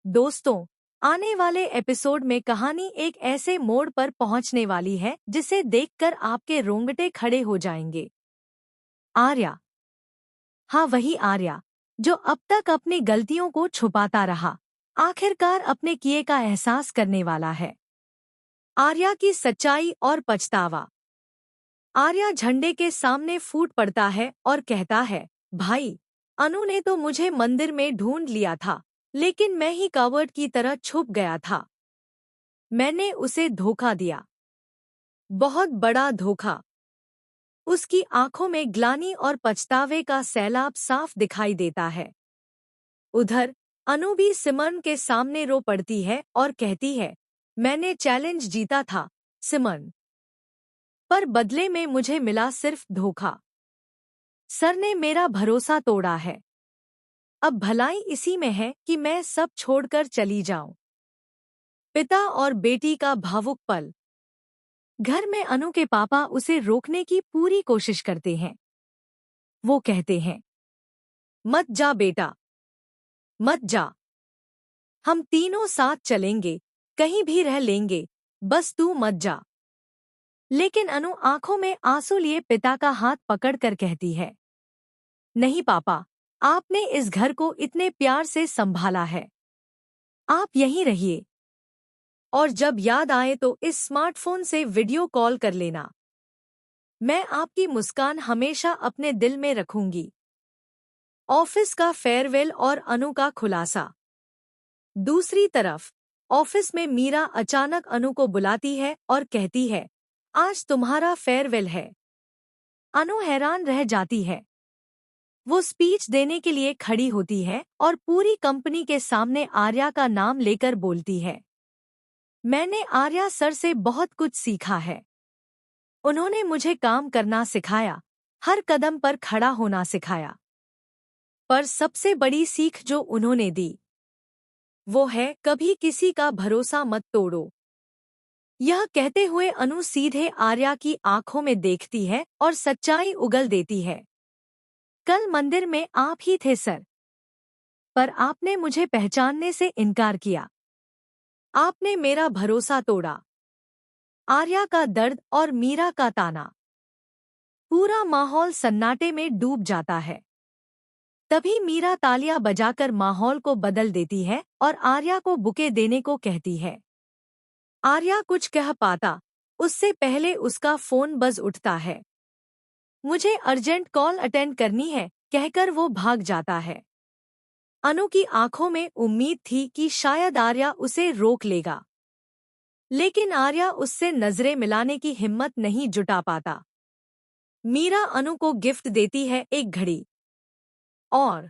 दोस्तों, आने वाले एपिसोड में कहानी एक ऐसे मोड़ पर पहुंचने वाली है जिसे देखकर आपके रोंगटे खड़े हो जाएंगे। आर्या। हाँ, वही आर्या जो अब तक अपनी गलतियों को छुपाता रहा, आखिरकार अपने किए का एहसास करने वाला है। आर्या की सच्चाई और पछतावा। आर्या झंडे के सामने फूट पड़ता है और कहता है, भाई, अनु ने तो मुझे मंदिर में ढूंढ लिया था, लेकिन मैं ही कावर्ड की तरह छुप गया था। मैंने उसे धोखा दिया, बहुत बड़ा धोखा। उसकी आंखों में ग्लानि और पछतावे का सैलाब साफ दिखाई देता है। उधर अनु भी सिमरन के सामने रो पड़ती है और कहती है, मैंने चैलेंज जीता था सिमरन, पर बदले में मुझे मिला सिर्फ धोखा। सर ने मेरा भरोसा तोड़ा है। अब भलाई इसी में है कि मैं सब छोड़कर चली जाऊं। पिता और बेटी का भावुक पल। घर में अनु के पापा उसे रोकने की पूरी कोशिश करते हैं। वो कहते हैं, मत जा बेटा, मत जा। हम तीनों साथ चलेंगे, कहीं भी रह लेंगे, बस तू मत जा। लेकिन अनु आंखों में आंसू लिए पिता का हाथ पकड़कर कहती है, नहीं पापा, आपने इस घर को इतने प्यार से संभाला है, आप यहीं रहिए। और जब याद आए तो इस स्मार्टफोन से वीडियो कॉल कर लेना। मैं आपकी मुस्कान हमेशा अपने दिल में रखूंगी। ऑफिस का फेयरवेल और अनु का खुलासा। दूसरी तरफ ऑफिस में मीरा अचानक अनु को बुलाती है और कहती है, आज तुम्हारा फेयरवेल है। अनु हैरान रह जाती है। वो स्पीच देने के लिए खड़ी होती है और पूरी कंपनी के सामने आर्या का नाम लेकर बोलती है, मैंने आर्या सर से बहुत कुछ सीखा है। उन्होंने मुझे काम करना सिखाया, हर कदम पर खड़ा होना सिखाया। पर सबसे बड़ी सीख जो उन्होंने दी, वो है कभी किसी का भरोसा मत तोड़ो। यह कहते हुए अनु सीधे आर्या की आंखों में देखती है और सच्चाई उगल देती है। कल मंदिर में आप ही थे सर, पर आपने मुझे पहचानने से इनकार किया। आपने मेरा भरोसा तोड़ा। आर्या का दर्द और मीरा का ताना। पूरा माहौल सन्नाटे में डूब जाता है। तभी मीरा तालियां बजाकर माहौल को बदल देती है और आर्या को बुके देने को कहती है। आर्या कुछ कह पाता उससे पहले उसका फोन बज उठता है। मुझे अर्जेंट कॉल अटेंड करनी है, कहकर वो भाग जाता है। अनु की आंखों में उम्मीद थी कि शायद आर्या उसे रोक लेगा, लेकिन आर्या उससे नजरें मिलाने की हिम्मत नहीं जुटा पाता। मीरा अनु को गिफ्ट देती है एक घड़ी और